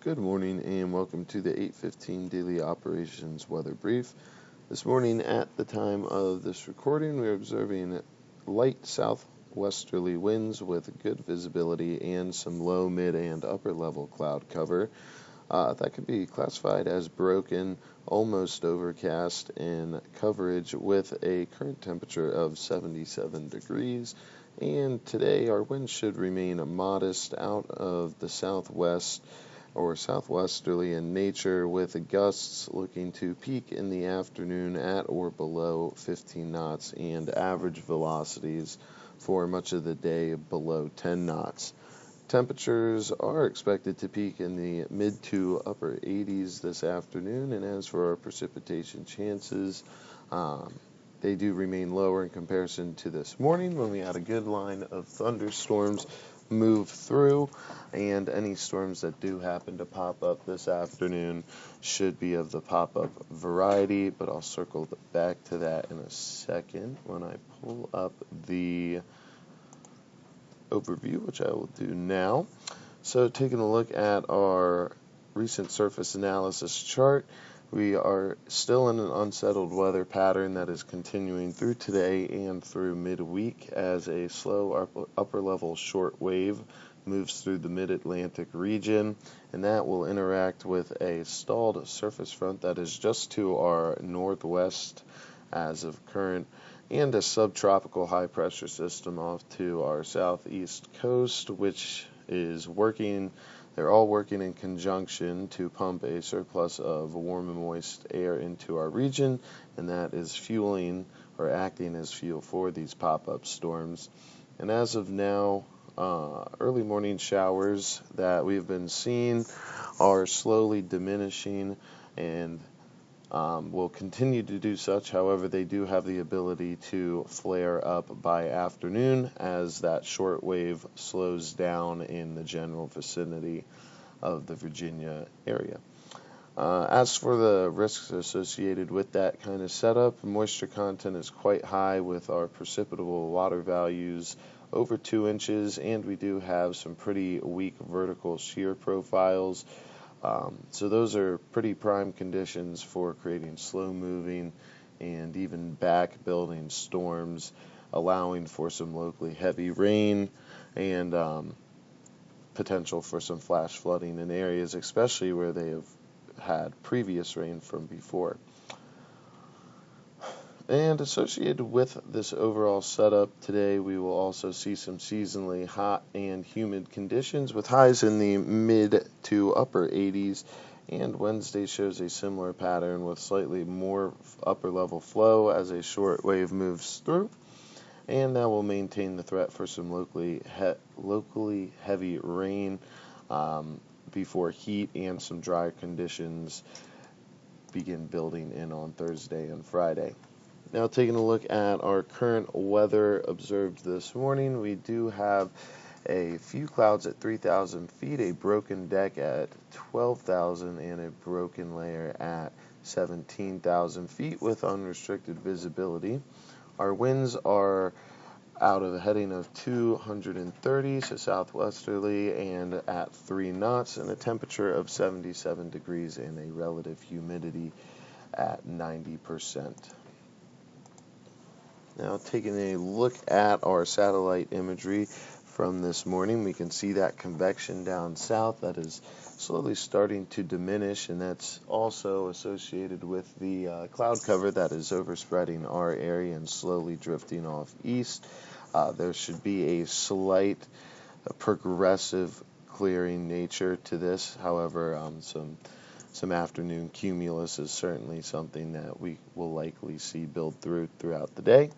Good morning and welcome to the 8:15 Daily Operations Weather Brief. This morning at the time of this recording we are observing light southwesterly winds with good visibility and some low, mid, and upper level cloud cover. That could be classified as broken, almost overcast, and coverage with a current temperature of 77 degrees. And today our winds should remain modest out of the southwest or southwesterly in nature, with gusts looking to peak in the afternoon at or below 15 knots and average velocities for much of the day below 10 knots. Temperatures are expected to peak in the mid to upper 80s this afternoon, and as for our precipitation chances, they do remain lower in comparison to this morning when we had a good line of thunderstorms move through, and any storms that do happen to pop up this afternoon should be of the pop-up variety, but I'll circle back to that in a second when I pull up the overview, which I will do now. So taking a look at our recent surface analysis chart, we are still in an unsettled weather pattern that is continuing through today and through midweek as a slow upper-level short wave moves through the mid-Atlantic region, and that will interact with a stalled surface front that is just to our northwest as of current, and a subtropical high-pressure system off to our southeast coast, which is working. They're all working in conjunction to pump a surplus of warm and moist air into our region, and that is fueling or acting as fuel for these pop-up storms. And as of now, early morning showers that we've been seeing are slowly diminishing and will continue to do such. However, they do have the ability to flare up by afternoon as that short wave slows down in the general vicinity of the Virginia area. As for the risks associated with that kind of setup, moisture content is quite high with our precipitable water values over 2 inches, and we do have some pretty weak vertical shear profiles. So those are pretty prime conditions for creating slow-moving and even back-building storms, allowing for some locally heavy rain and potential for some flash flooding in areas, especially where they have had previous rain from before. And associated with this overall setup today, we will also see some seasonally hot and humid conditions with highs in the mid to upper 80s, and Wednesday shows a similar pattern with slightly more upper level flow as a short wave moves through, and that will maintain the threat for some locally heavy rain before heat and some dry conditions begin building in on Thursday and Friday. Now, taking a look at our current weather observed this morning, we do have a few clouds at 3,000 feet, a broken deck at 12,000, and a broken layer at 17,000 feet with unrestricted visibility. Our winds are out of a heading of 230, so southwesterly, and at 3 knots, and a temperature of 77 degrees and a relative humidity at 90%. Now, taking a look at our satellite imagery from this morning, we can see that convection down south that is slowly starting to diminish, and that's also associated with the cloud cover that is overspreading our area and slowly drifting off east. There should be a slight progressive clearing nature to this. However, some afternoon cumulus is certainly something that we will likely see build throughout the day.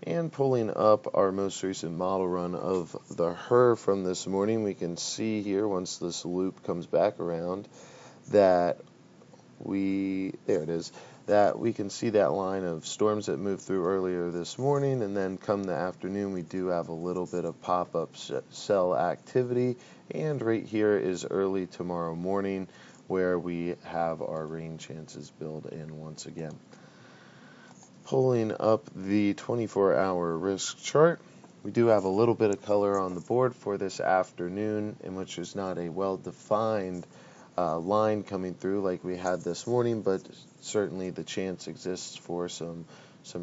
And pulling up our most recent model run of the HRRR from this morning, we can see here, once this loop comes back around, that we can see that line of storms that moved through earlier this morning, and then come the afternoon we do have a little bit of pop-up cell activity, and right here is early tomorrow morning where we have our rain chances build in once again. Pulling up the 24-hour risk chart, we do have a little bit of color on the board for this afternoon, in which there's not a well-defined line coming through like we had this morning, but certainly the chance exists for some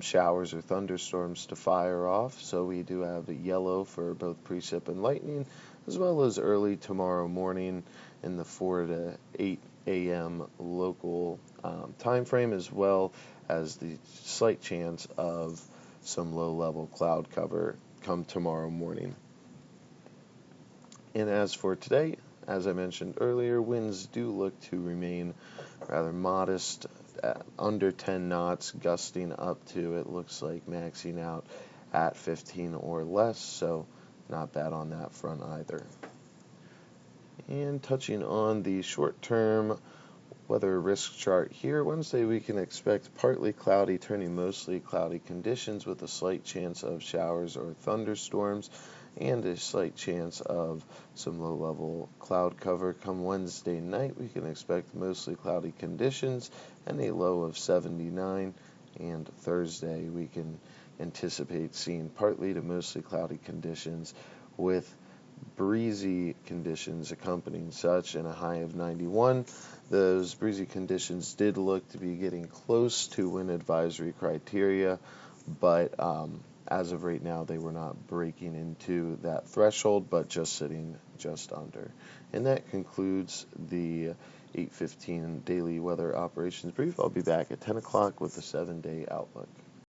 showers or thunderstorms to fire off. So we do have a yellow for both precip and lightning, as well as early tomorrow morning in the 4 to 8 a.m. local time frame, as well as the slight chance of some low-level cloud cover come tomorrow morning. And as for today, as I mentioned earlier, winds do look to remain rather modest, under 10 knots, gusting up to, it looks like, maxing out at 15 or less, so not bad on that front either. And touching on the short-term weather risk chart here, Wednesday we can expect partly cloudy, turning mostly cloudy conditions with a slight chance of showers or thunderstorms and a slight chance of some low-level cloud cover. Come Wednesday night, we can expect mostly cloudy conditions and a low of 79, and Thursday we can anticipate seeing partly to mostly cloudy conditions with breezy conditions accompanying such, and a high of 91. Those breezy conditions did look to be getting close to wind advisory criteria, but as of right now, they were not breaking into that threshold, but just sitting just under. And that concludes the 8:15 daily weather operations brief. I'll be back at 10 o'clock with the 7-day outlook.